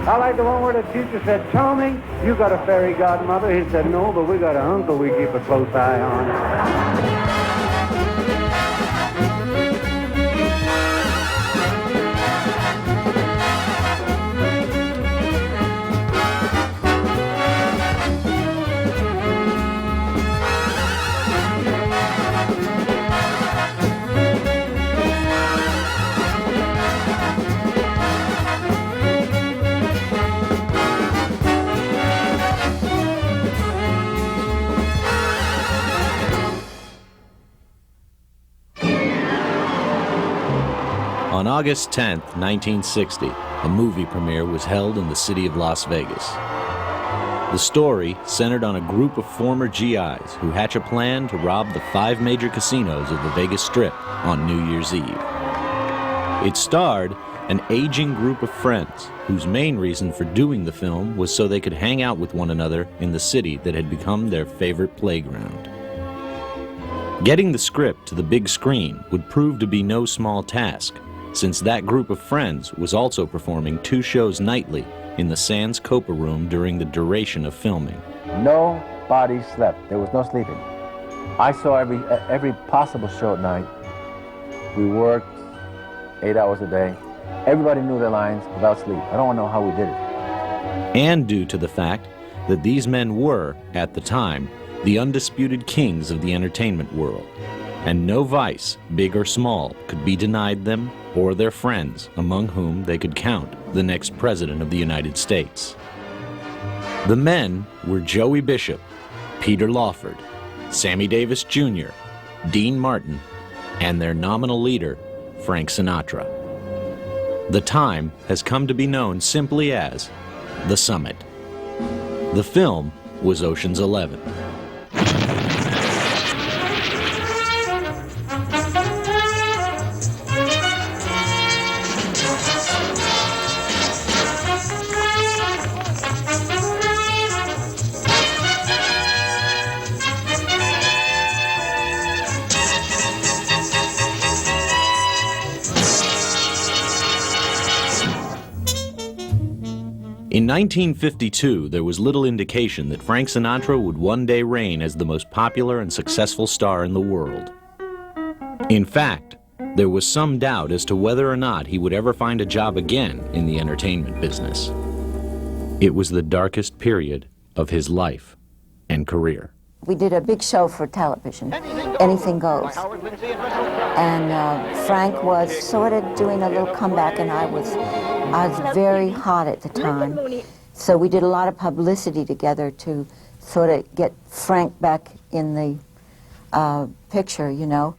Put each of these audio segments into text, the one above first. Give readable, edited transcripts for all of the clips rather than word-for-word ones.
I like the one where the teacher said, Tommy, you got a fairy godmother? He said, no, but we got an uncle we keep a close eye on. On August 10, 1960, a movie premiere was held in the city of Las Vegas. The story centered on a group of former GIs who hatch a plan to rob the 5 major casinos of the Vegas Strip on New Year's Eve. It starred an aging group of friends whose main reason for doing the film was so they could hang out with one another in the city that had become their favorite playground. Getting the script to the big screen would prove to be no small task, since that group of friends was also performing 2 shows nightly in the Sands Copa Room during the duration of filming. Nobody slept. There was no sleeping. I saw every possible show at night. We worked 8 hours a day. Everybody knew their lines without sleep. I don't know how we did it. And due to the fact that these men were, at the time, the undisputed kings of the entertainment world, and no vice, big or small, could be denied them or their friends, among whom they could count the next president of the United States. The men were Joey Bishop, Peter Lawford, Sammy Davis Jr., Dean Martin, and their nominal leader, Frank Sinatra. The time has come to be known simply as The Summit. The film was Ocean's 11. In 1952, there was little indication that Frank Sinatra would one day reign as the most popular and successful star in the world. In fact, there was some doubt as to whether or not he would ever find a job again in the entertainment business. It was the darkest period of his life and career. We did a big show for television, Anything Goes. And Frank was sort of doing a little comeback, and I was very hot at the time. So we did a lot of publicity together to sort of get Frank back in the picture, you know.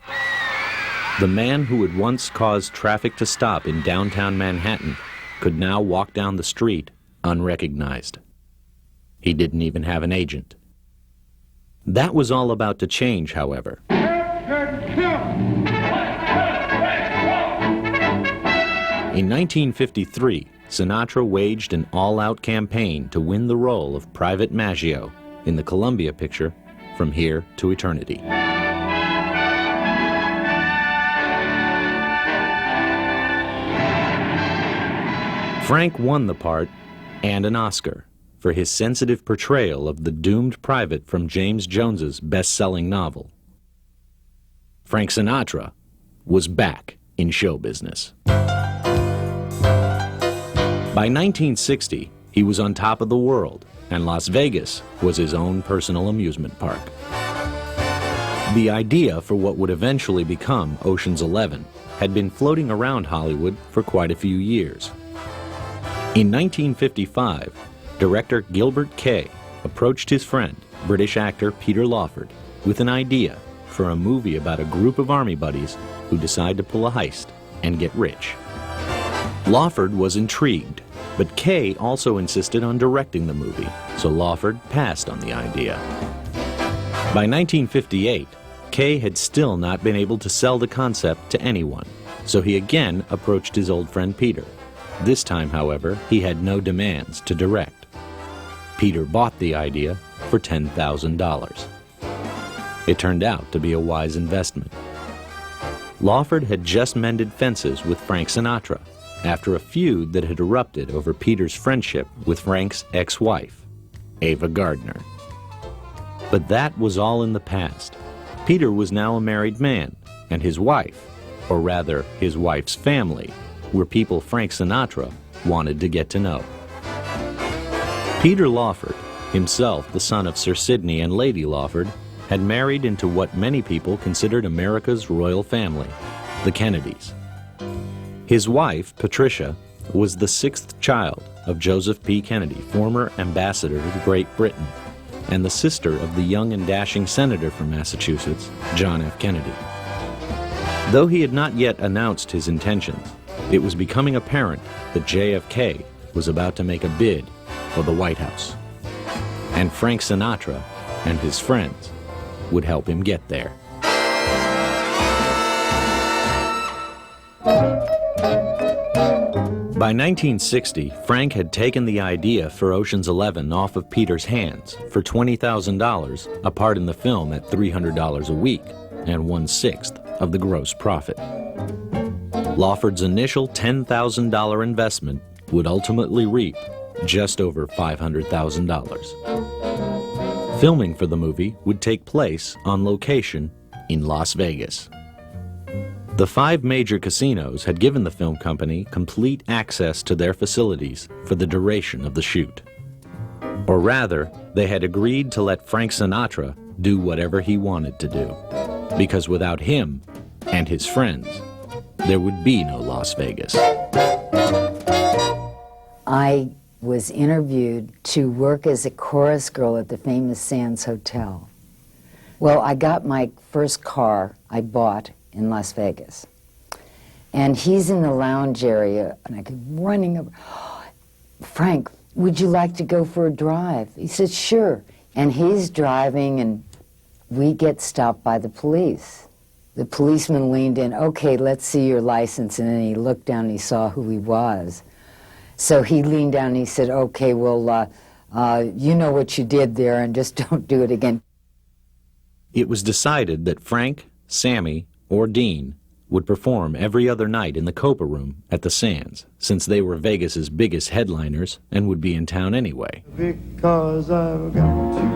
The man who had once caused traffic to stop in downtown Manhattan could now walk down the street unrecognized. He didn't even have an agent. That was all about to change, however. In 1953, Sinatra waged an all-out campaign to win the role of Private Maggio in the Columbia picture From Here to Eternity. Frank won the part and an Oscar for his sensitive portrayal of the doomed private from James Jones's best-selling novel. Frank Sinatra was back in show business. By 1960, he was on top of the world, and Las Vegas was his own personal amusement park. The idea for what would eventually become Ocean's 11 had been floating around Hollywood for quite a few years. In 1955, director Gilbert Kay approached his friend, British actor Peter Lawford, with an idea for a movie about a group of army buddies who decide to pull a heist and get rich. Lawford was intrigued, but Kay also insisted on directing the movie, so Lawford passed on the idea. By 1958, Kay had still not been able to sell the concept to anyone, so he again approached his old friend Peter. This time, however, he had no demands to direct. Peter bought the idea for $10,000. It turned out to be a wise investment. Lawford had just mended fences with Frank Sinatra after a feud that had erupted over Peter's friendship with Frank's ex-wife, Ava Gardner. But that was all in the past. Peter was now a married man, and his wife, or rather his wife's family, were people Frank Sinatra wanted to get to know. Peter Lawford, himself the son of Sir Sidney and Lady Lawford, had married into what many people considered America's royal family, the Kennedys. His wife, Patricia, was the sixth child of Joseph P. Kennedy, former ambassador to Great Britain, and the sister of the young and dashing senator from Massachusetts, John F. Kennedy. Though he had not yet announced his intentions, it was becoming apparent that JFK was about to make a bid for the White House. And Frank Sinatra and his friends would help him get there. By 1960, Frank had taken the idea for Ocean's 11 off of Peter's hands for $20,000, a part in the film at $300 a week, and 1/6 of the gross profit. Lawford's initial $10,000 investment would ultimately reap just over $500,000. Filming for the movie would take place on location in Las Vegas. The 5 major casinos had given the film company complete access to their facilities for the duration of the shoot. Or rather, they had agreed to let Frank Sinatra do whatever he wanted to do, because without him and his friends, there would be no Las Vegas. I was interviewed to work as a chorus girl at the famous Sands Hotel. Well, I got my first car I bought in Las Vegas. And he's in the lounge area, and I go running over, Frank, would you like to go for a drive? He said, sure. And he's driving, and we get stopped by the police. The policeman leaned in, okay, let's see your license. And then he looked down and he saw who he was. So he leaned down and he said, okay, well, you know what you did there, and just don't do it again. It was decided that Frank, Sammy, or Dean would perform every other night in the Copa Room at the Sands, since they were Vegas's biggest headliners and would be in town anyway. Because I've got you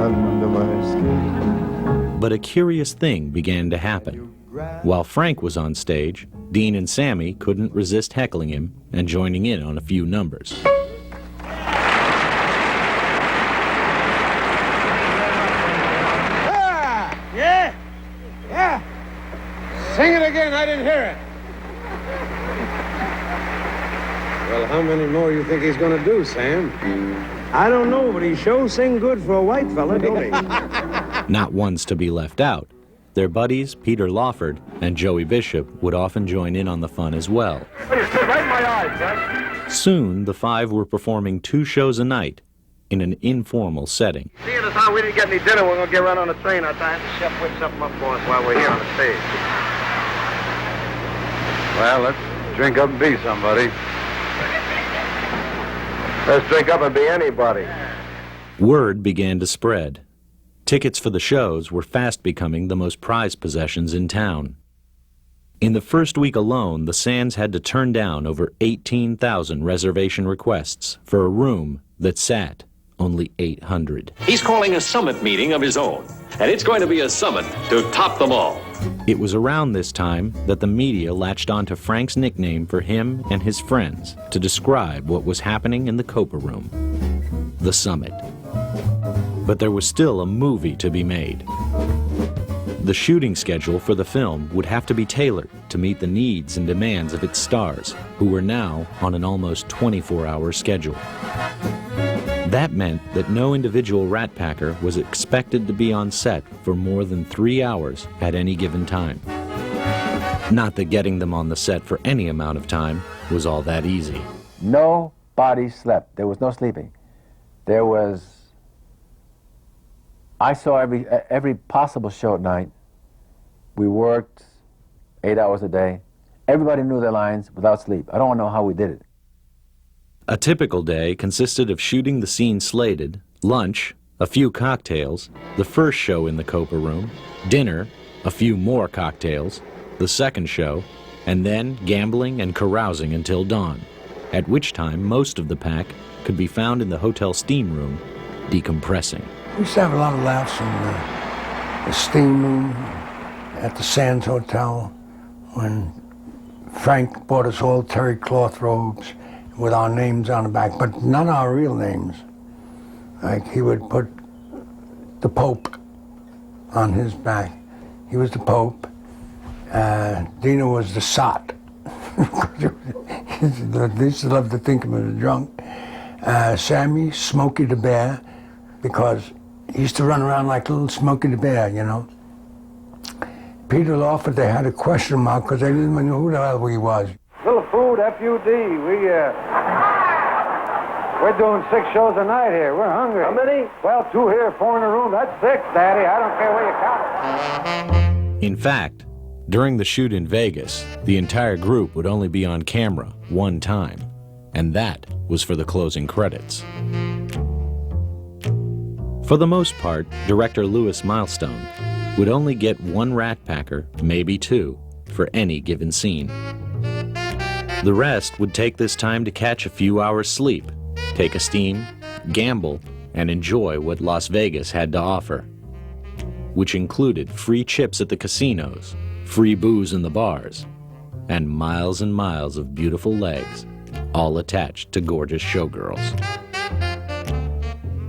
under my skin. But a curious thing began to happen. While Frank was on stage, Dean and Sammy couldn't resist heckling him and joining in on a few numbers. Sing it again, I didn't hear it. Well, how many more you think he's gonna do, Sam? I don't know, but he sure sing good for a white fella, don't he? Not ones to be left out, their buddies Peter Lawford and Joey Bishop would often join in on the fun as well. Right in my eyes, Jack. Soon, the 5 were performing 2 shows a night in an informal setting. Seeing as how we didn't get any dinner, we're going to get right on the train. Our time the chef whip something up for us while we're here on the stage. Well, let's drink up and be somebody. Let's drink up and be anybody. Word began to spread. Tickets for the shows were fast becoming the most prized possessions in town. In the first week alone, the Sands had to turn down over 18,000 reservation requests for a room that sat only 800. He's calling a summit meeting of his own, and it's going to be a summit to top them all. It was around this time that the media latched onto Frank's nickname for him and his friends to describe what was happening in the Copa Room, the Summit. But there was still a movie to be made. The shooting schedule for the film would have to be tailored to meet the needs and demands of its stars, who were now on an almost 24-hour schedule. That meant that no individual Rat Packer was expected to be on set for more than 3 hours at any given time. Not that getting them on the set for any amount of time was all that easy. Nobody slept. There was no sleeping. There was... I saw every possible show at night. We worked 8 hours a day. Everybody knew their lines without sleep. I don't know how we did it. A typical day consisted of shooting the scene slated, lunch, a few cocktails, the first show in the Copa Room, dinner, a few more cocktails, the second show, and then gambling and carousing until dawn, at which time most of the pack could be found in the hotel steam room, decompressing. We used to have a lot of laughs in the steam room at the Sands Hotel when Frank bought us all terry cloth robes with our names on the back, but not our real names. Like he would put the Pope on his back. He was the Pope. Dina was the sot. They used to love to think of him as a drunk. Sammy, Smokey the Bear, because he used to run around like little Smokey the Bear, you know. Peter Lawford, they had to question him out because they didn't even know who the hell he was. Little food, F-U-D. We're doing 6 shows a night here. We're hungry. How many? Well, 2 here, 4 in a room. That's 6, Daddy. I don't care where you count it. In fact, during the shoot in Vegas, the entire group would only be on camera one time, and that was for the closing credits. For the most part, director Louis Milestone would only get 1 rat packer, maybe 2, for any given scene. The rest would take this time to catch a few hours sleep, take a steam, gamble, and enjoy what Las Vegas had to offer, which included free chips at the casinos, free booze in the bars, and miles of beautiful legs, all attached to gorgeous showgirls.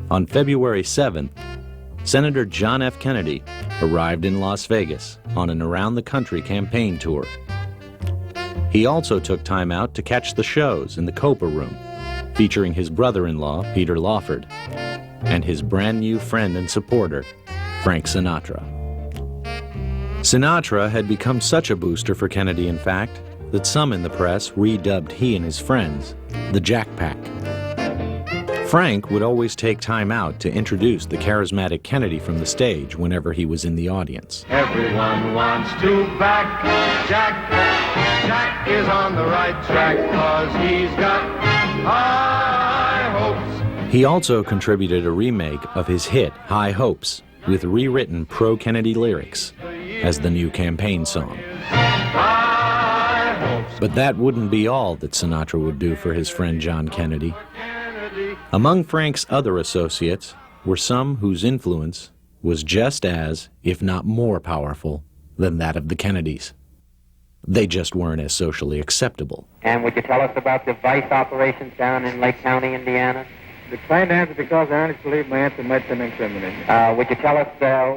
On February 7th, Senator John F. Kennedy arrived in Las Vegas on an around-the-country campaign tour. He also took time out to catch the shows in the Copa Room, featuring his brother-in-law, Peter Lawford, and his brand-new friend and supporter, Frank Sinatra. Sinatra had become such a booster for Kennedy, in fact, that some in the press redubbed he and his friends the Jack Pack. Frank would always take time out to introduce the charismatic Kennedy from the stage whenever he was in the audience. Everyone wants to back Jack. Jack is on the right track 'cause he's got high hopes. He also contributed a remake of his hit High Hopes with rewritten pro-Kennedy lyrics as the new campaign song. But that wouldn't be all that Sinatra would do for his friend John Kennedy. Among Frank's other associates were some whose influence was just as, if not more powerful, than that of the Kennedys. They just weren't as socially acceptable. And would you tell us about the vice operations down in Lake County, Indiana? Declined to answer because I honestly believe my answer might have been incriminating. Would you tell us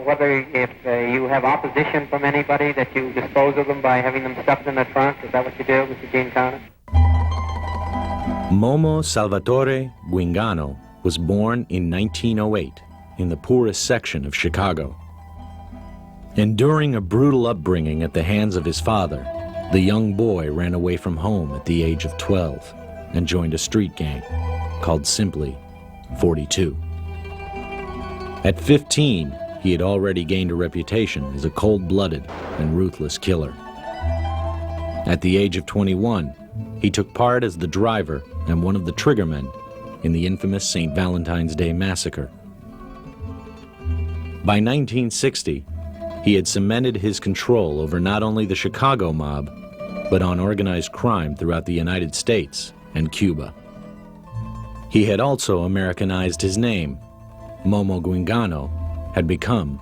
whether if you have opposition from anybody that you dispose of them by having them stuffed in the trunk? Is that what you do, Mr. Giancana? Momo Salvatore Guingano was born in 1908 in the poorest section of Chicago. Enduring a brutal upbringing at the hands of his father, the young boy ran away from home at the age of 12 and joined a street gang called simply 42. At 15, he had already gained a reputation as a cold-blooded and ruthless killer. At the age of 21, he took part as the driver and one of the triggermen in the infamous St. Valentine's Day Massacre. By 1960, he had cemented his control over not only the Chicago mob, but on organized crime throughout the United States and Cuba. He had also Americanized his name. Momo Guingano had become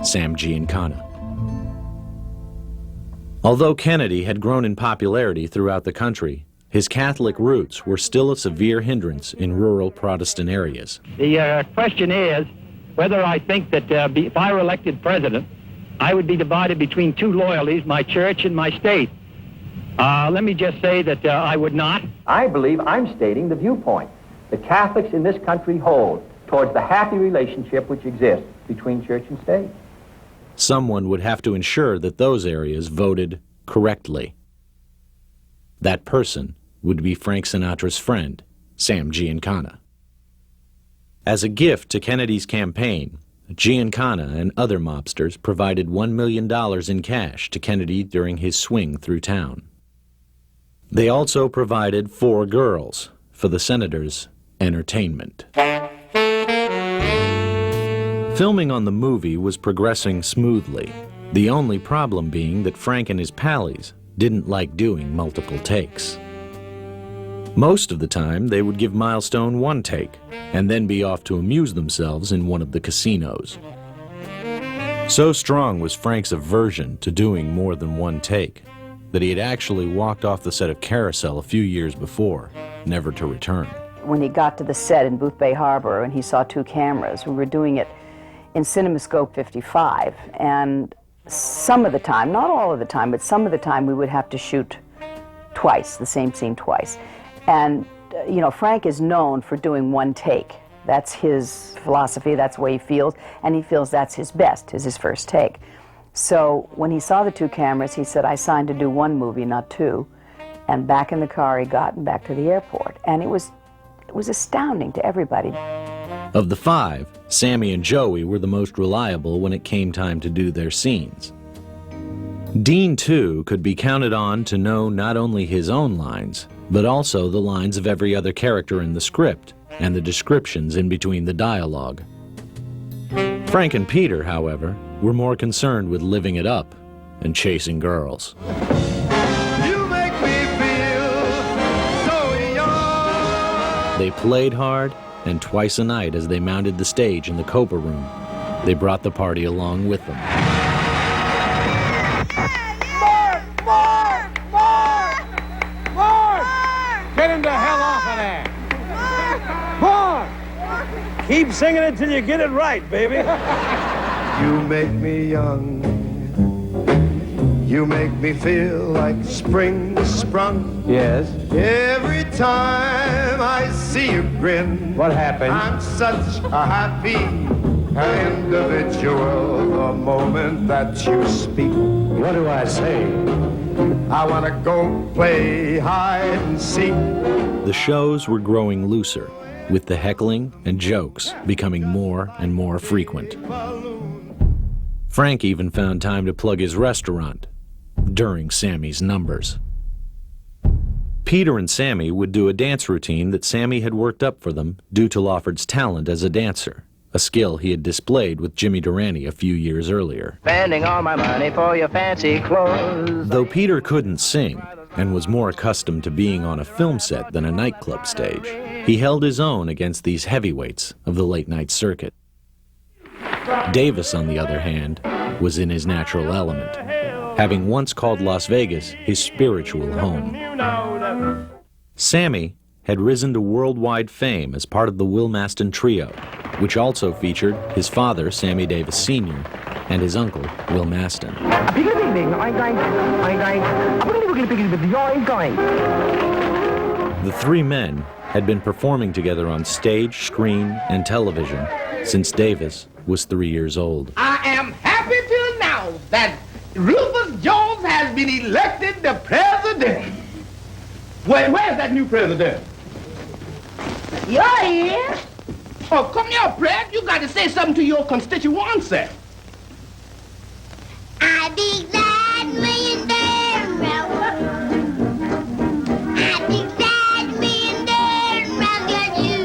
Sam Giancana. Although Kennedy had grown in popularity throughout the country, his Catholic roots were still a severe hindrance in rural Protestant areas. The question is whether I think that if I were elected president, I would be divided between 2 loyalties, my church and my state. Let me just say that I would not. I believe I'm stating the viewpoint that Catholics in this country hold towards the happy relationship which exists between church and state. Someone would have to ensure that those areas voted correctly. That person would be Frank Sinatra's friend, Sam Giancana. As a gift to Kennedy's campaign, Giancana and other mobsters provided $1 million in cash to Kennedy during his swing through town. They also provided 4 girls for the senator's entertainment. Filming on the movie was progressing smoothly, The only problem being that Frank and his pallies didn't like doing multiple takes. Most of the time, they would give Milestone one take and then be off to amuse themselves in one of the casinos. So strong was Frank's aversion to doing more than one take that he had actually walked off the set of Carousel a few years before, never to return. When he got to the set in Boothbay Harbor and he saw two cameras, we were doing it in CinemaScope 55, and some of the time, not all of the time, but some of the time we would have to shoot twice, the same scene twice. And, you know, Frank is known for doing one take. That's his philosophy, that's the way he feels, and he feels that's his best, is his first take. So when he saw the two cameras, he said, I signed to do one movie, not two. And back in the car he got and back to the airport. And it was astounding to everybody. Of the five, Sammy and Joey were the most reliable when it came time to do their scenes. Dean, too, could be counted on to know not only his own lines, but also the lines of every other character in the script and the descriptions in between the dialogue. Frank and Peter, however, were more concerned with living it up and chasing girls. You make me feel so young. They played hard, and twice a night as they mounted the stage in the Copa room, they brought the party along with them. Mark! Get him the hell off of there! Mark! Keep singing it till you get it right, baby. You make me young. You make me feel like spring sprung. Yes. Every time I see you grin. What happened? I'm such a happy individual the moment that you speak. What do I say? I want to go play hide and seek. The shows were growing looser, with the heckling and jokes becoming more and more frequent. Frank even found time to plug his restaurant during Sammy's numbers. Peter and Sammy would do a dance routine that Sammy had worked up for them due to Lawford's talent as a dancer, a skill he had displayed with Jimmy Durante a few years earlier. Spending all my money for your fancy clothes. Though Peter couldn't sing and was more accustomed to being on a film set than a nightclub stage, he held his own against these heavyweights of the late-night circuit. Davis, on the other hand, was in his natural element, having once called Las Vegas his spiritual home. Sammy had risen to worldwide fame as part of the Will Maston Trio, which also featured his father, Sammy Davis Sr., and his uncle, Will Maston. The three men had been performing together on stage, screen, and television since Davis was 3 years old. I am happy to announce that Rufus Jones has been elected the president. Where's that new president? You're here. Oh, come here, Fred. You got to say something to your constituency. I'd be glad me and Dan I'd be glad me and Dan got you.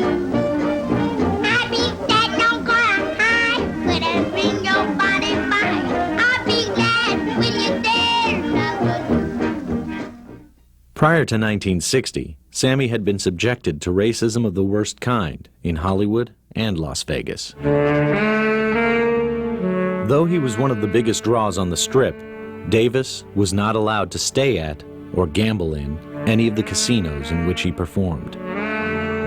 I'd be glad don't go high, but I bring your body by. I'd be glad when you Dan. Prior to 1960, Sammy had been subjected to racism of the worst kind in Hollywood and Las Vegas. Though he was one of the biggest draws on the Strip, Davis was not allowed to stay at or gamble in any of the casinos in which he performed,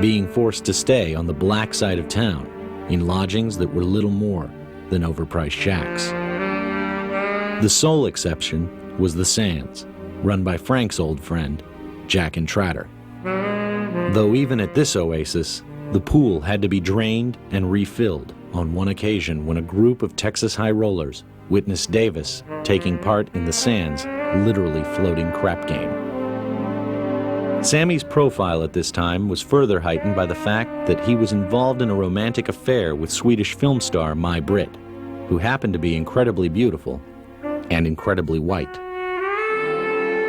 being forced to stay on the black side of town in lodgings that were little more than overpriced shacks. The sole exception was the Sands, run by Frank's old friend, Jack and Tratter. Though even at this oasis, the pool had to be drained and refilled on one occasion when a group of Texas high rollers witnessed Davis taking part in the Sands' literally floating crap game. Sammy's profile at this time was further heightened by the fact that he was involved in a romantic affair with Swedish film star Mai Britt, who happened to be incredibly beautiful and incredibly white.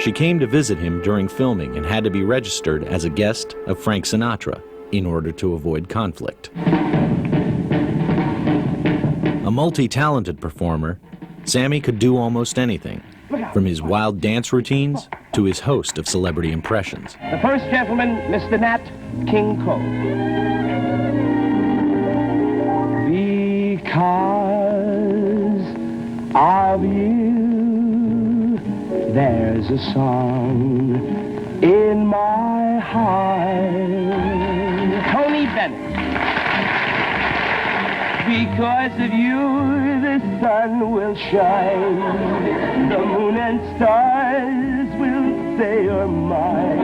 She came to visit him during filming and had to be registered as a guest of Frank Sinatra in order to avoid conflict. A multi-talented performer, Sammy could do almost anything, from his wild dance routines to his host of celebrity impressions. The first gentleman, Mr. Nat King Cole. Because of you, there's a song in my heart. Tony Bennett. Because of you, the sun will shine, the moon and stars will say you're mine.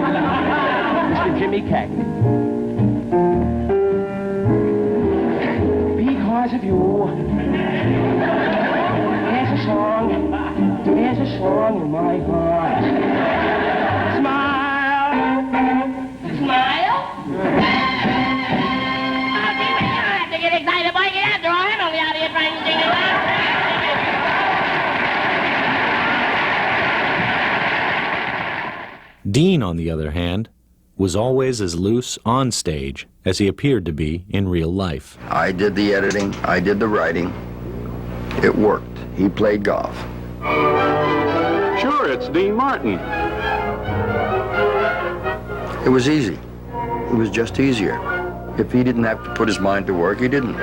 Mr. Jimmy Cagney. Because of you, there's a song in my heart. Smile, smile. Get excited, boy. Get after all. I'm only out here trying to sing around. Dean, on the other hand, was always as loose on stage as he appeared to be in real life. I did the editing, I did the writing. It worked. He played golf. Sure, it's Dean Martin. It was easy. It was just easier. If he didn't have to put his mind to work, he didn't.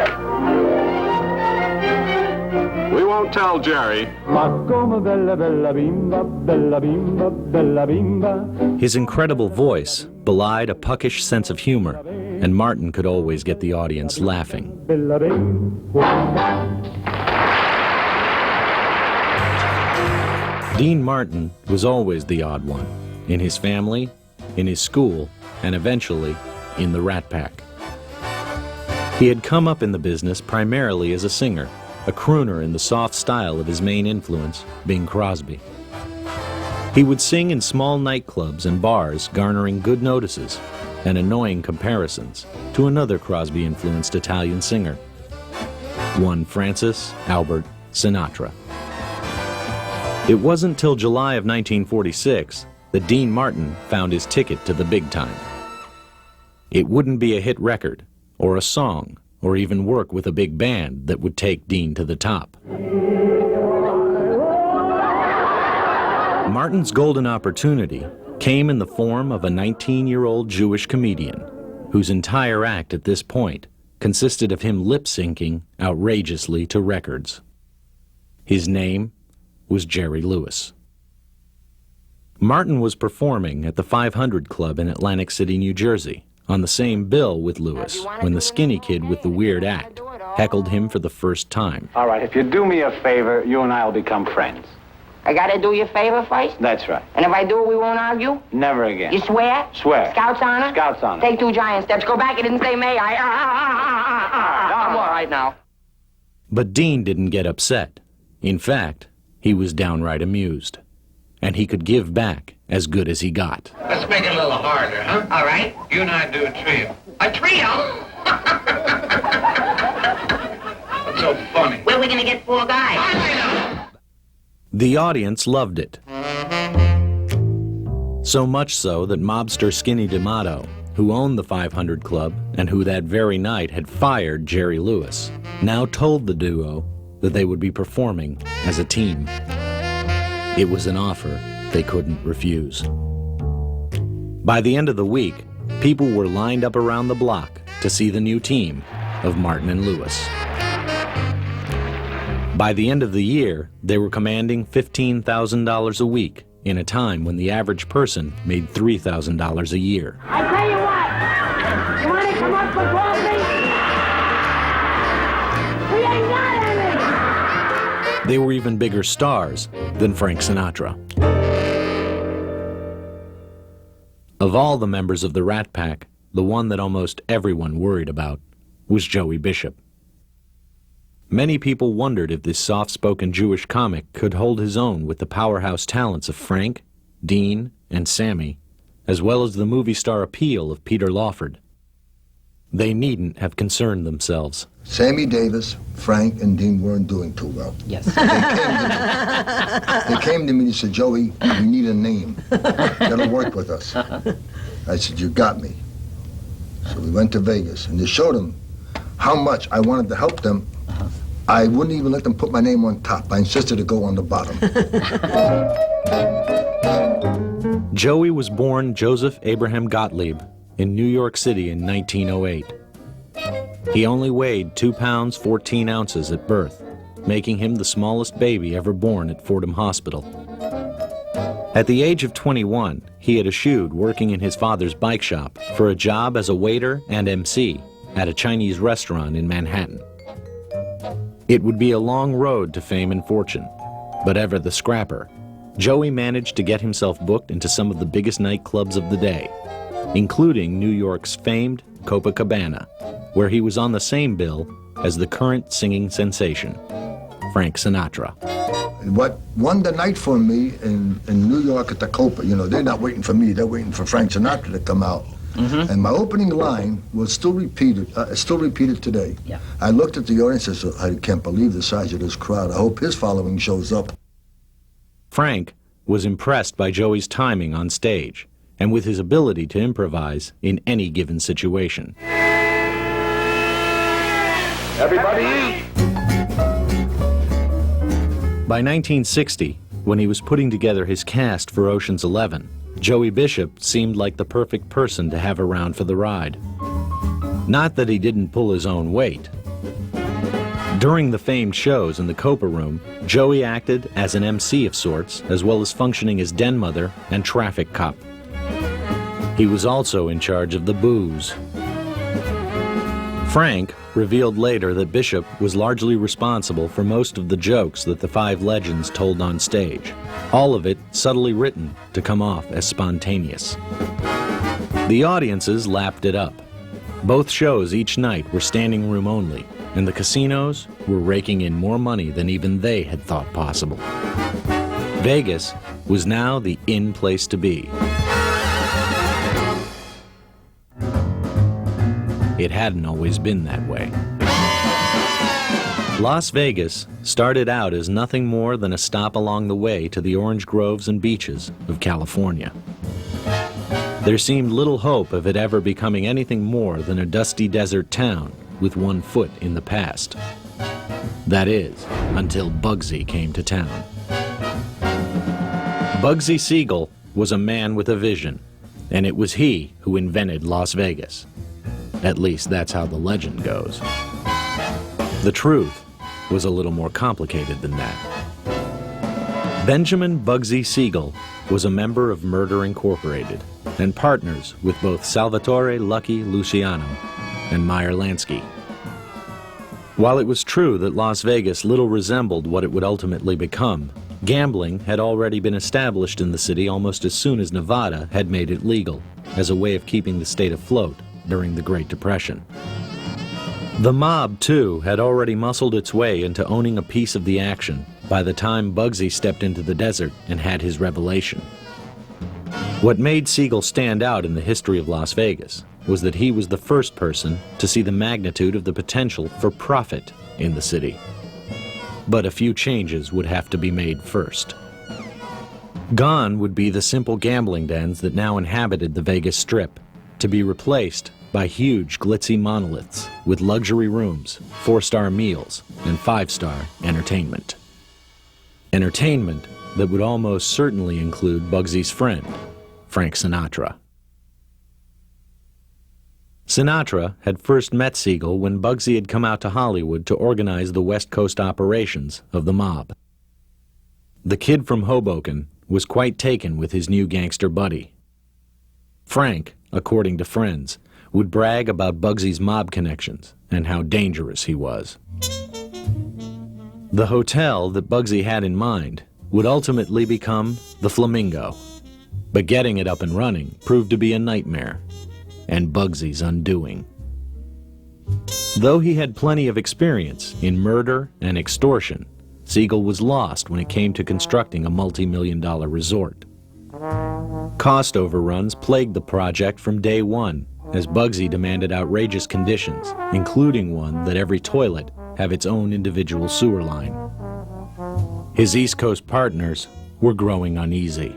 We won't tell Jerry. His incredible voice belied a puckish sense of humor, and Martin could always get the audience laughing. Dean Martin was always the odd one, in his family, in his school, and eventually in the Rat Pack. He had come up in the business primarily as a singer, a crooner in the soft style of his main influence, Bing Crosby. He would sing in small nightclubs and bars, garnering good notices and annoying comparisons to another Crosby-influenced Italian singer, one Francis Albert Sinatra. It wasn't till July of 1946 that Dean Martin found his ticket to the big time. It wouldn't be a hit record, or a song, or even work with a big band that would take Dean to the top. Martin's golden opportunity came in the form of a 19-year-old Jewish comedian whose entire act at this point consisted of him lip-syncing outrageously to records. His name was Jerry Lewis. Martin was performing at the 500 Club in Atlantic City, New Jersey, on the same bill with Lewis when the skinny kid with the weird act heckled him for the first time. All right, if you do me a favor, you and I will become friends. I gotta do you a favor first? That's right. And if I do, we won't argue? Never again. You swear? Swear. Scouts honor? Scouts honor. Take 2 giant steps. Go back. You didn't say may I. I'm all right now. But Dean didn't get upset. In fact, he was downright amused. And he could give back as good as he got. Let's make it a little harder, huh? All right. You and I do a trio. A trio? What's so funny? Where are we gonna get 4 guys? The audience loved it. So much so that mobster Skinny D'Amato, who owned the 500 Club and who that very night had fired Jerry Lewis, now told the duo that they would be performing as a team. It was an offer they couldn't refuse. By the end of the week, people were lined up around the block to see the new team of Martin and Lewis. By the end of the year, they were commanding $15,000 a week in a time when the average person made $3,000 a year. I tell you what, you want to come up for coffee? We ain't got any. They were even bigger stars than Frank Sinatra. Of all the members of the Rat Pack, the one that almost everyone worried about was Joey Bishop. Many people wondered if this soft-spoken Jewish comic could hold his own with the powerhouse talents of Frank, Dean, and Sammy, as well as the movie star appeal of Peter Lawford. They needn't have concerned themselves. Sammy Davis, Frank, and Dean weren't doing too well. Yes. They came to me and said, Joey, we need a name that'll work with us. I said, you got me. So we went to Vegas, and they showed them how much I wanted to help them I wouldn't even let them put my name on top. I insisted to go on the bottom. Joey was born Joseph Abraham Gottlieb in New York City in 1908. He only weighed 2 pounds 14 ounces at birth, making him the smallest baby ever born at Fordham Hospital. At the age of 21, he had eschewed working in his father's bike shop for a job as a waiter and MC at a Chinese restaurant in Manhattan. It would be a long road to fame and fortune, but ever the scrapper, Joey managed to get himself booked into some of the biggest nightclubs of the day, including New York's famed Copacabana, where he was on the same bill as the current singing sensation, Frank Sinatra. What won the night for me in New York at the Copa, you know, they're not waiting for me, they're waiting for Frank Sinatra to come out. And my opening line was still repeated today. Yeah. I looked at the audience and said, I can't believe the size of this crowd. I hope his following shows up. Frank was impressed by Joey's timing on stage and with his ability to improvise in any given situation. Everybody eat! By 1960, when he was putting together his cast for Ocean's 11, Joey Bishop seemed like the perfect person to have around for the ride. Not that he didn't pull his own weight. During the famed shows in the Copa Room, Joey acted as an MC of sorts, as well as functioning as den mother and traffic cop. He was also in charge of the booze. Frank revealed later that Bishop was largely responsible for most of the jokes that the five legends told on stage, all of it subtly written to come off as spontaneous. The audiences lapped it up. Both shows each night were standing room only, and the casinos were raking in more money than even they had thought possible. Vegas was now the in place to be. It hadn't always been that way. Las Vegas started out as nothing more than a stop along the way to the orange groves and beaches of California. There seemed little hope of it ever becoming anything more than a dusty desert town with one foot in the past. That is, until Bugsy came to town. Bugsy Siegel was a man with a vision, and it was he who invented Las Vegas. At least that's how the legend goes. The truth was a little more complicated than that. Benjamin Bugsy Siegel was a member of Murder Incorporated and partners with both Salvatore Lucky Luciano and Meyer Lansky. While it was true that Las Vegas little resembled what it would ultimately become, gambling had already been established in the city almost as soon as Nevada had made it legal, as a way of keeping the state afloat during the Great Depression. The mob, too, had already muscled its way into owning a piece of the action by the time Bugsy stepped into the desert and had his revelation. What made Siegel stand out in the history of Las Vegas was that he was the first person to see the magnitude of the potential for profit in the city. But a few changes would have to be made first. Gone would be the simple gambling dens that now inhabited the Vegas Strip, to be replaced by huge glitzy monoliths with luxury rooms, 4-star meals, and 5-star entertainment. Entertainment that would almost certainly include Bugsy's friend, Frank Sinatra. Sinatra had first met Siegel when Bugsy had come out to Hollywood to organize the West Coast operations of the mob. The kid from Hoboken was quite taken with his new gangster buddy. Frank, according to friends, would brag about Bugsy's mob connections and how dangerous he was. The hotel that Bugsy had in mind would ultimately become the Flamingo, but getting it up and running proved to be a nightmare, and Bugsy's undoing. Though he had plenty of experience in murder and extortion, Siegel was lost when it came to constructing a multi-million-dollar resort. Cost overruns plagued the project from day one, as Bugsy demanded outrageous conditions, including one that every toilet have its own individual sewer line. His East Coast partners were growing uneasy.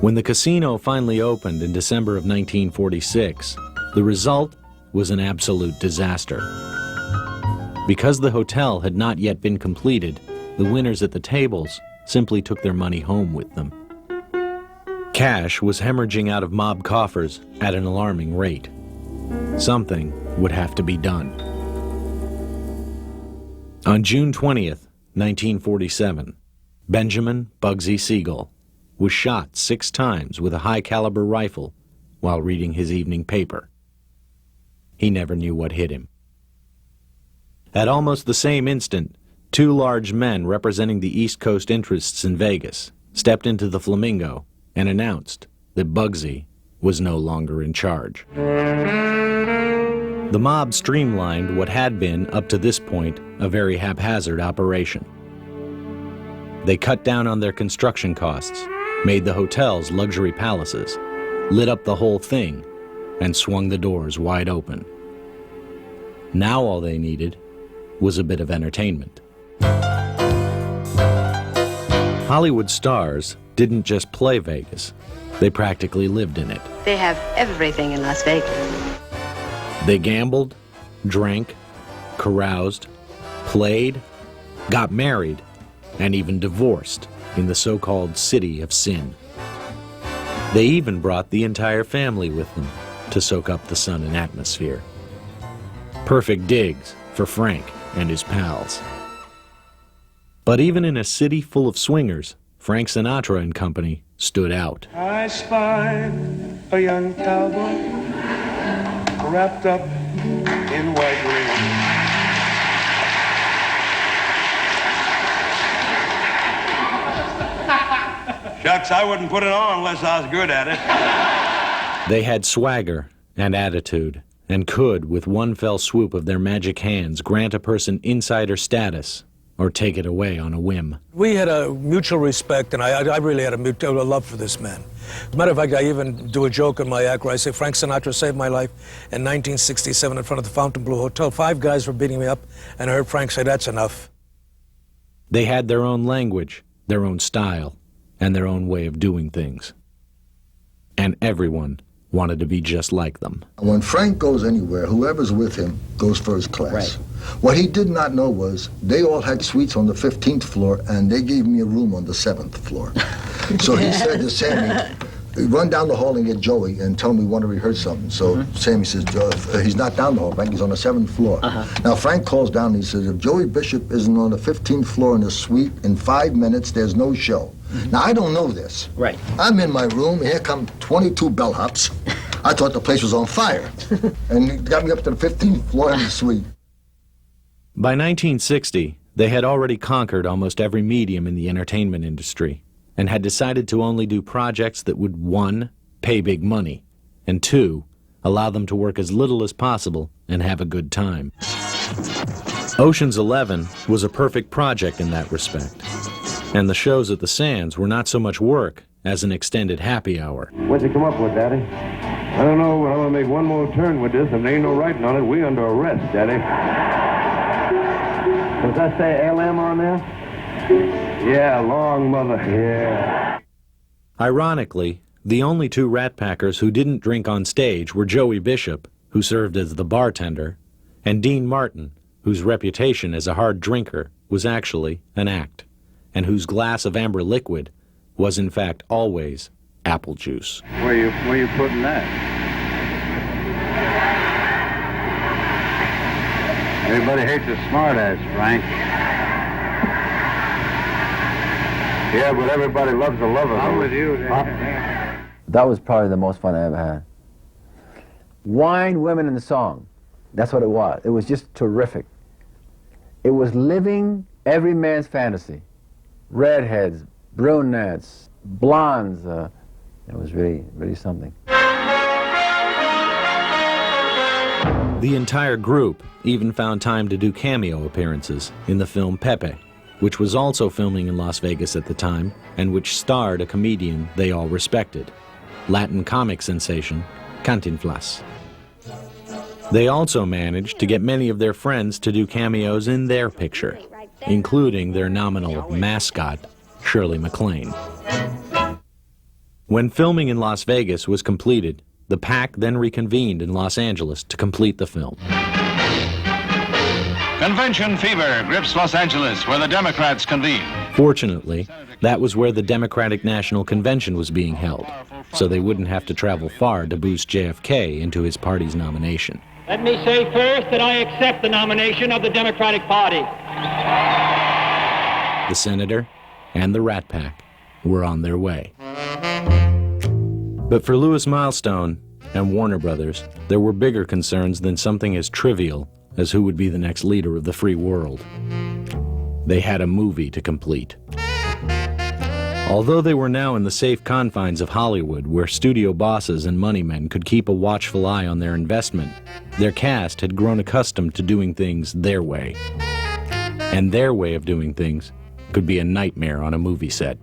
When the casino finally opened in December of 1946, the result was an absolute disaster. Because the hotel had not yet been completed, the winners at the tables simply took their money home with them. Cash was hemorrhaging out of mob coffers at an alarming rate. Something would have to be done. On June 20th, 1947, Benjamin Bugsy Siegel was shot 6 times with a high-caliber rifle while reading his evening paper. He never knew what hit him. At almost the same instant, 2 large men representing the East Coast interests in Vegas stepped into the Flamingo and announced that Bugsy was no longer in charge. The mob streamlined what had been, up to this point, a very haphazard operation. They cut down on their construction costs, made the hotels luxury palaces, lit up the whole thing, and swung the doors wide open. Now all they needed was a bit of entertainment. Hollywood stars didn't just play Vegas, they practically lived in it. They have everything in Las Vegas. They gambled, drank, caroused, played, got married, and even divorced in the so-called City of Sin. They even brought the entire family with them to soak up the sun and atmosphere. Perfect digs for Frank and his pals. But even in a city full of swingers, Frank Sinatra and company stood out. I spied a young cowboy wrapped up in white linen. Shucks, I wouldn't put it on unless I was good at it. They had swagger and attitude and could, with one fell swoop of their magic hands, grant a person insider status or take it away on a whim. We had a mutual respect, and I really had a love for this man. As a matter of fact, I even do a joke in my act where I say Frank Sinatra saved my life in 1967 in front of the Fontainebleau Hotel. 5 guys were beating me up, and I heard Frank say, "That's enough." They had their own language, their own style, and their own way of doing things. And everyone wanted to be just like them. When Frank goes anywhere, whoever's with him goes first class. Right. What he did not know was they all had suites on the 15th floor, and they gave me a room on the 7th floor. So he said to Sammy, run down the hall and get Joey and tell him we want to rehearse something. So Sammy says, he's not down the hall, Frank, he's on the 7th floor. Now Frank calls down and he says, if Joey Bishop isn't on the 15th floor in a suite in 5 minutes, there's no show. Now I don't know this. Right. I'm in my room, here come 22 bellhops. I thought the place was on fire. And he got me up to the 15th floor in the suite. By 1960, they had already conquered almost every medium in the entertainment industry and had decided to only do projects that would, 1, pay big money, and 2, allow them to work as little as possible and have a good time. Ocean's 11 was a perfect project in that respect, and the shows at the Sands were not so much work as an extended happy hour. What'd you come up with, Daddy? I don't know, but I'm gonna make one more turn with this, and there ain't no writing on it. We under arrest, Daddy. Does that say LM on there? Yeah, long mother. Yeah. Ironically, the only 2 Rat Packers who didn't drink on stage were Joey Bishop, who served as the bartender, and Dean Martin, whose reputation as a hard drinker was actually an act, and whose glass of amber liquid was in fact always apple juice. Where you putting that? Everybody hates a smartass, Frank. Yeah, but everybody loves a lover. I'm with you. That was probably the most fun I ever had. Wine, women, and the song. That's what it was. It was just terrific. It was living every man's fantasy. Redheads, brunettes, blondes. It was really, really something. The entire group even found time to do cameo appearances in the film Pepe, which was also filming in Las Vegas at the time and which starred a comedian they all respected, Latin comic sensation Cantinflas. They also managed to get many of their friends to do cameos in their picture, including their nominal mascot, Shirley MacLaine. When filming in Las Vegas was completed, the pack then reconvened in Los Angeles to complete the film. Convention fever grips Los Angeles, where the Democrats convene. Fortunately, that was where the Democratic National Convention was being held, so they wouldn't have to travel far to boost JFK into his party's nomination. Let me say first that I accept the nomination of the Democratic Party. The senator and the Rat Pack were on their way. But for Louis Milestone and Warner Brothers, there were bigger concerns than something as trivial as who would be the next leader of the free world. They had a movie to complete. Although they were now in the safe confines of Hollywood, where studio bosses and moneymen could keep a watchful eye on their investment, their cast had grown accustomed to doing things their way. And their way of doing things could be a nightmare on a movie set.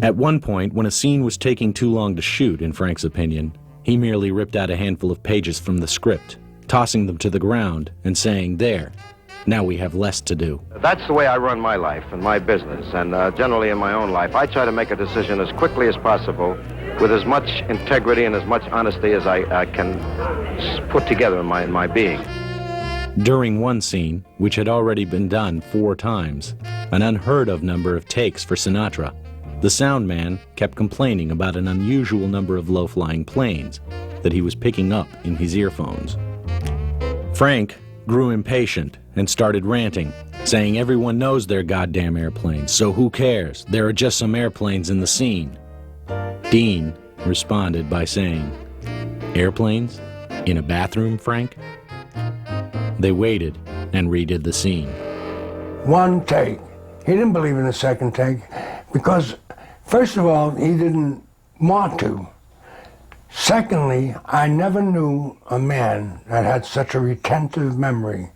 At one point, when a scene was taking too long to shoot, in Frank's opinion, he merely ripped out a handful of pages from the script, tossing them to the ground and saying, "There, now we have less to do." That's the way I run my life and my business, and generally in my own life, I try to make a decision as quickly as possible with as much integrity and as much honesty as I can put together in my being. During one scene, which had already been done 4 times, an unheard of number of takes for Sinatra, the sound man kept complaining about an unusual number of low-flying planes that he was picking up in his earphones. Frank grew impatient and started ranting, saying everyone knows they're goddamn airplanes, so who cares? There are just some airplanes in the scene. Dean responded by saying, "Airplanes? In a bathroom, Frank?" They waited and redid the scene. One take. He didn't believe in a second take because, first of all, he didn't want to. Secondly, I never knew a man that had such a retentive memory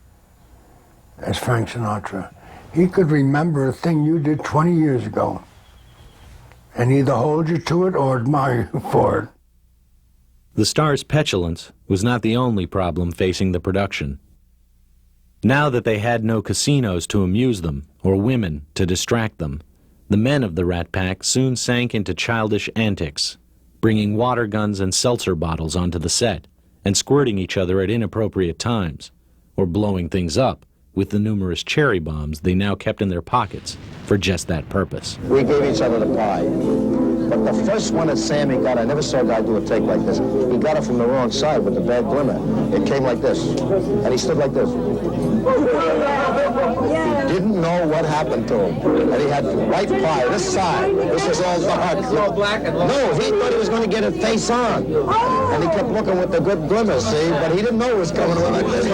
as Frank Sinatra. He could remember a thing you did 20 years ago and either hold you to it or admire you for it. The star's petulance was not the only problem facing the production. Now that they had no casinos to amuse them or women to distract them, the men of the Rat Pack soon sank into childish antics, bringing water guns and seltzer bottles onto the set and squirting each other at inappropriate times, or blowing things up with the numerous cherry bombs they now kept in their pockets for just that purpose. We gave each other the pie. But the first one that Sammy got, I never saw a guy do a take like this. He got it from the wrong side with the bad glimmer. It came like this. And he stood like this. He didn't know what happened to him. And he had white pie, this side. This was all dark. It's all black and long. No, he thought he was going to get it face on. And he kept looking with the good glimmer, see? But he didn't know it was coming like this.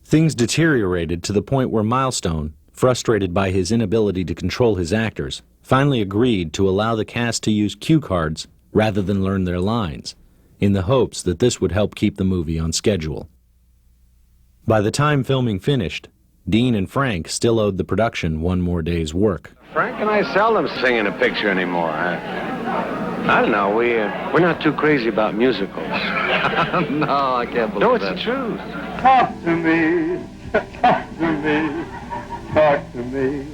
Things deteriorated to the point where Milestone, frustrated by his inability to control his actors, finally agreed to allow the cast to use cue cards rather than learn their lines, in the hopes that this would help keep the movie on schedule. By the time filming finished, Dean and Frank still owed the production one more day's work. Frank and I seldom sing in a picture anymore. I don't know, we're not too crazy about musicals. No, I can't believe No, it's that. the truth. Talk to me. Talk to me. Talk to me.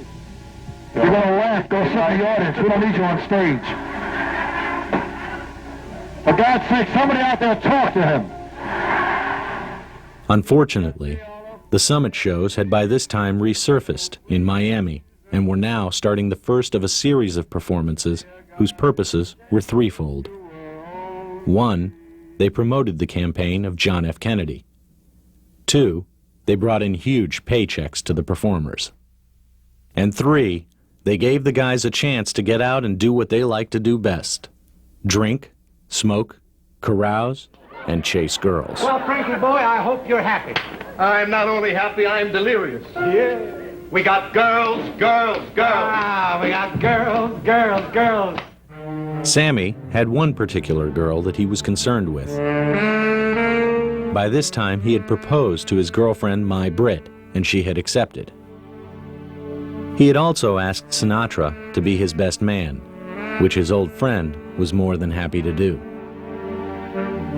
If you're gonna laugh, go sit in the audience. We don't need you on stage. For God's sake, somebody out there talk to him. Unfortunately, the Summit shows had by this time resurfaced in Miami and were now starting the first of a series of performances whose purposes were threefold. 1, they promoted the campaign of John F. Kennedy. 2, they brought in huge paychecks to the performers. And 3, they gave the guys a chance to get out and do what they like to do best: drink, smoke, carouse, and chase girls. Well, Frankie boy, I hope you're happy. I'm not only happy, I'm delirious. Yeah. We got girls, girls, girls. Ah, we got girls, girls, girls. Sammy had one particular girl that he was concerned with. By this time, he had proposed to his girlfriend, Mai Britt, and she had accepted. He had also asked Sinatra to be his best man, which his old friend was more than happy to do.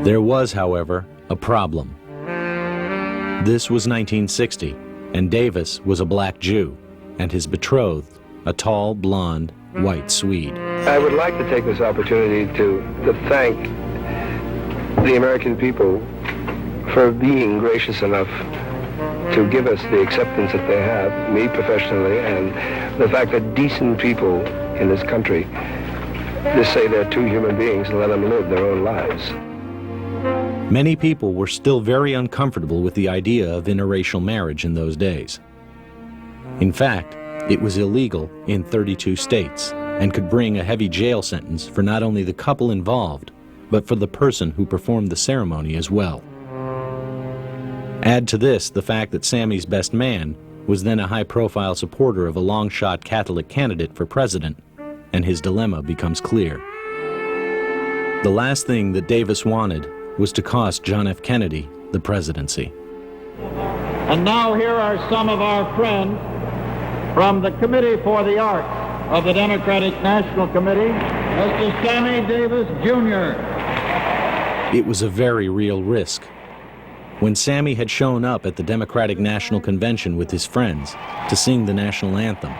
There was, however, a problem. This was 1960, and Davis was a black Jew, and his betrothed, a tall, blonde, white Swede. I would like to take this opportunity to thank the American people for being gracious enough to give us the acceptance that they have, me professionally, and the fact that decent people in this country just say they're two human beings and let them live their own lives. Many people were still very uncomfortable with the idea of interracial marriage in those days. In fact, it was illegal in 32 states and could bring a heavy jail sentence for not only the couple involved, but for the person who performed the ceremony as well. Add to this the fact that Sammy's best man was then a high-profile supporter of a long-shot Catholic candidate for president, and his dilemma becomes clear. The last thing that Davis wanted was to cost John F. Kennedy the presidency. And now here are some of our friends from the Committee for the Arts of the Democratic National Committee, Mr. Sammy Davis, Jr. It was a very real risk. When Sammy had shown up at the Democratic National Convention with his friends to sing the national anthem,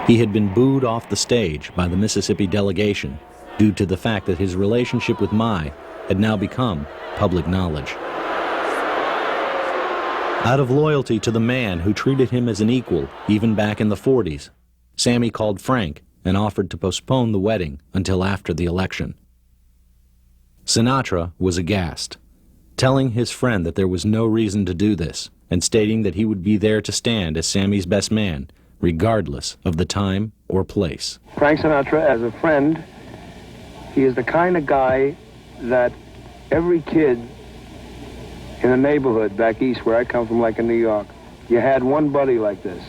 he had been booed off the stage by the Mississippi delegation due to the fact that his relationship with Mai had now become public knowledge. Out of loyalty to the man who treated him as an equal even back in the 40s, Sammy called Frank and offered to postpone the wedding until after the election. Sinatra was aghast, telling his friend that there was no reason to do this and stating that he would be there to stand as Sammy's best man, regardless of the time or place. Frank Sinatra, as a friend, he is the kind of guy that every kid in the neighborhood back east where I come from, like in New York, you had one buddy like this.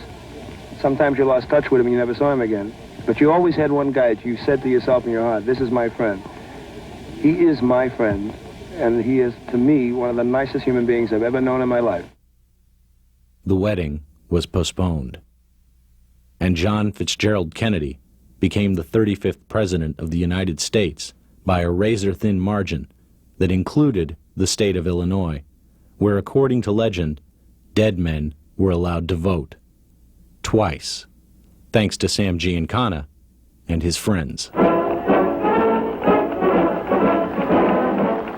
Sometimes you lost touch with him and you never saw him again. But you always had one guy that you said to yourself in your heart, this is my friend. He is my friend, and he is, to me, one of the nicest human beings I've ever known in my life. The wedding was postponed, and John Fitzgerald Kennedy became the 35th President of the United States by a razor-thin margin that included the state of Illinois, where, according to legend, dead men were allowed to vote. Twice, thanks to Sam Giancana and his friends.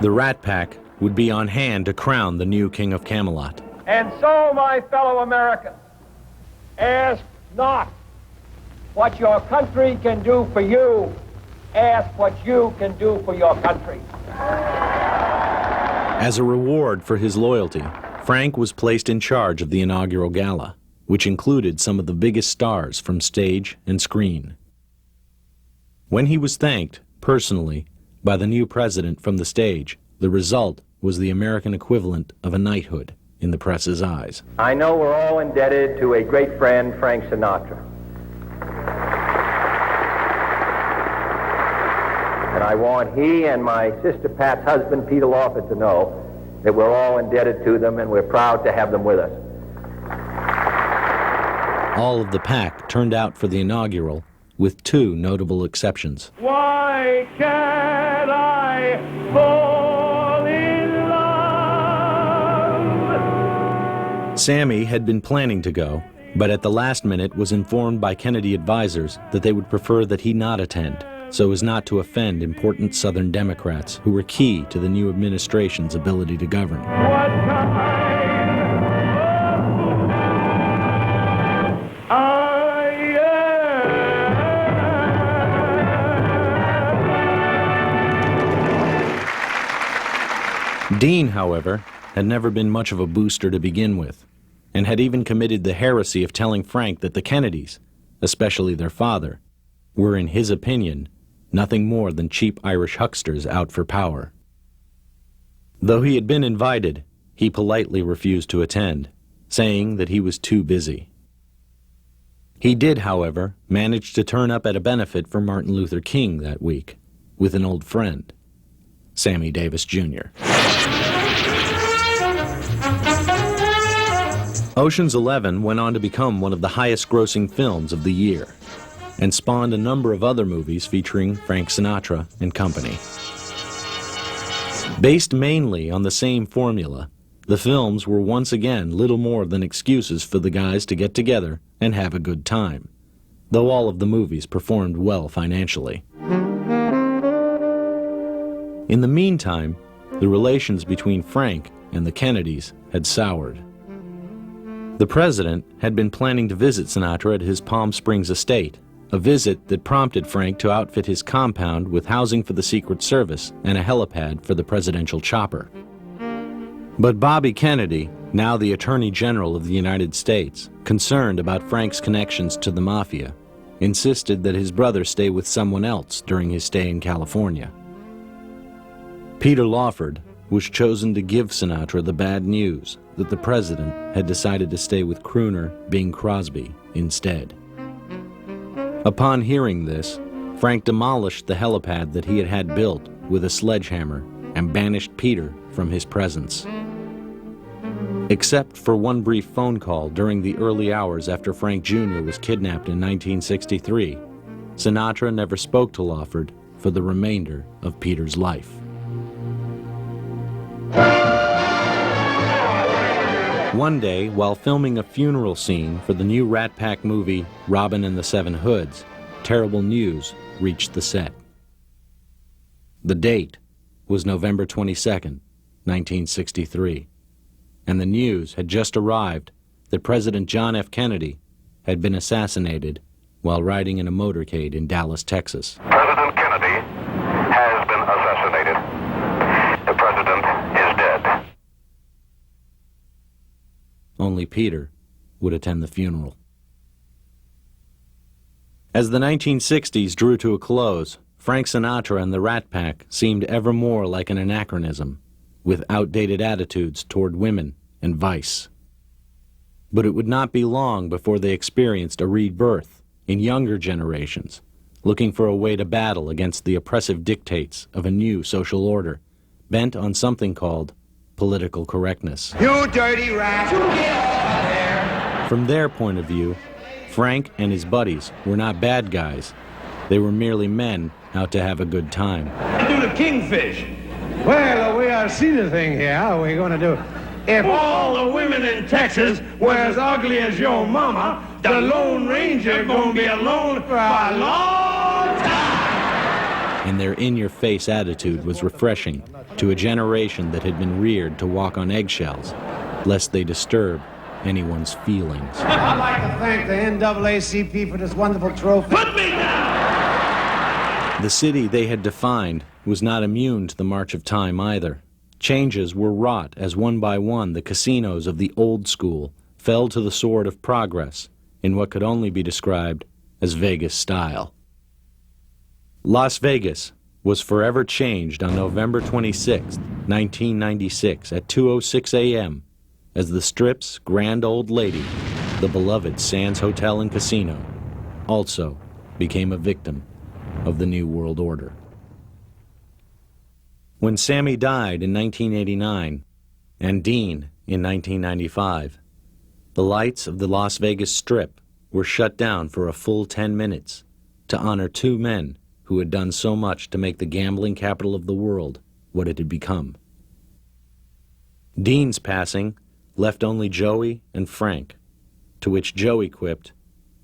The Rat Pack would be on hand to crown the new King of Camelot. And so, my fellow Americans, ask not what your country can do for you, ask what you can do for your country. As a reward for his loyalty, Frank was placed in charge of the inaugural gala, which included some of the biggest stars from stage and screen. When he was thanked, personally, by the new president from the stage, the result was the American equivalent of a knighthood in the press's eyes. I know we're all indebted to a great friend, Frank Sinatra. And I want he and my sister Pat's husband, Peter Lawford, to know that we're all indebted to them and we're proud to have them with us. All of the pack turned out for the inaugural, with two notable exceptions. Why can't I fall in love? Sammy had been planning to go, but at the last minute was informed by Kennedy advisors that they would prefer that he not attend, so as not to offend important Southern Democrats who were key to the new administration's ability to govern. Dean, however, had never been much of a booster to begin with, and had even committed the heresy of telling Frank that the Kennedys, especially their father, were, in his opinion, nothing more than cheap Irish hucksters out for power. Though he had been invited, he politely refused to attend, saying that he was too busy. He did, however, manage to turn up at a benefit for Martin Luther King that week, with an old friend, Sammy Davis, Jr. Ocean's 11 went on to become one of the highest-grossing films of the year, and spawned a number of other movies featuring Frank Sinatra and company. Based mainly on the same formula, the films were once again little more than excuses for the guys to get together and have a good time, though all of the movies performed well financially. In the meantime, the relations between Frank and the Kennedys had soured. The president had been planning to visit Sinatra at his Palm Springs estate, a visit that prompted Frank to outfit his compound with housing for the Secret Service and a helipad for the presidential chopper. But Bobby Kennedy, now the Attorney General of the United States, concerned about Frank's connections to the Mafia, insisted that his brother stay with someone else during his stay in California. Peter Lawford was chosen to give Sinatra the bad news that the president had decided to stay with crooner Bing Crosby instead. Upon hearing this, Frank demolished the helipad that he had had built with a sledgehammer and banished Peter from his presence. Except for one brief phone call during the early hours after Frank Jr. was kidnapped in 1963, Sinatra never spoke to Lawford for the remainder of Peter's life. One day, while filming a funeral scene for the new Rat Pack movie Robin and the Seven Hoods, terrible news reached the set. The date was November 22nd, 1963, and the news had just arrived that President John F. Kennedy had been assassinated while riding in a motorcade in Dallas, Texas. President Kennedy has been assassinated. The president is dead. Only Peter would attend the funeral. As the 1960s drew to a close, Frank Sinatra and the Rat Pack seemed ever more like an anachronism, with outdated attitudes toward women and vice. But it would not be long before they experienced a rebirth in younger generations, looking for a way to battle against the oppressive dictates of a new social order, bent on something called political correctness. You dirty rat! You get off there! From their point of view, Frank and his buddies were not bad guys. They were merely men out to have a good time. Do the kingfish. Well, we are see the thing here. How are we going to do it? If all the women in Texas were as ugly as your mama, the Lone Ranger gonna be alone for a long time. And their in-your-face attitude was refreshing to a generation that had been reared to walk on eggshells, lest they disturb anyone's feelings. I'd like to thank the NAACP for this wonderful trophy. Put me down! The city they had defined was not immune to the march of time either. Changes were wrought as one by one the casinos of the old school fell to the sword of progress in what could only be described as Vegas style. Las Vegas was forever changed on November 26, 1996 at 2:06 a.m. as the Strip's grand old lady, the beloved Sands Hotel and Casino, also became a victim of the New World Order. When Sammy died in 1989 and Dean in 1995, the lights of the Las Vegas Strip were shut down for a full 10 minutes to honor two men who had done so much to make the gambling capital of the world what it had become. Dean's passing left only Joey and Frank, to which Joey quipped,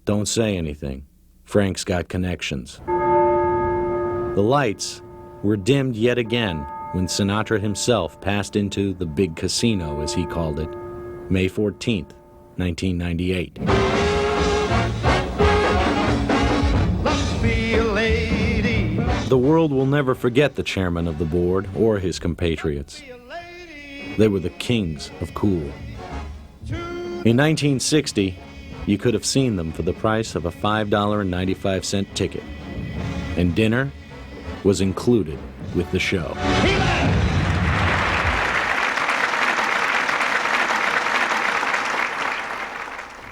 "Don't say anything, Frank's got connections." The lights were dimmed yet again when Sinatra himself passed into the big casino, as he called it, May 14th, 1998. The world will never forget the chairman of the board or his compatriots. They were the kings of cool. In 1960, you could have seen them for the price of a $5.95 ticket, and dinner was included with the show.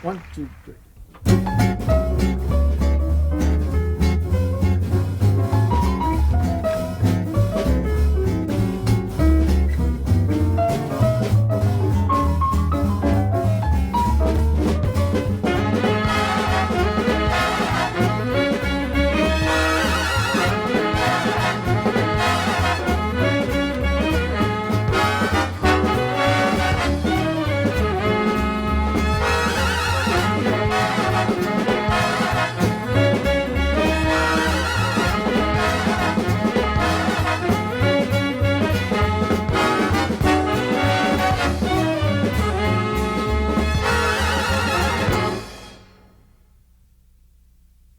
1, 2, 3.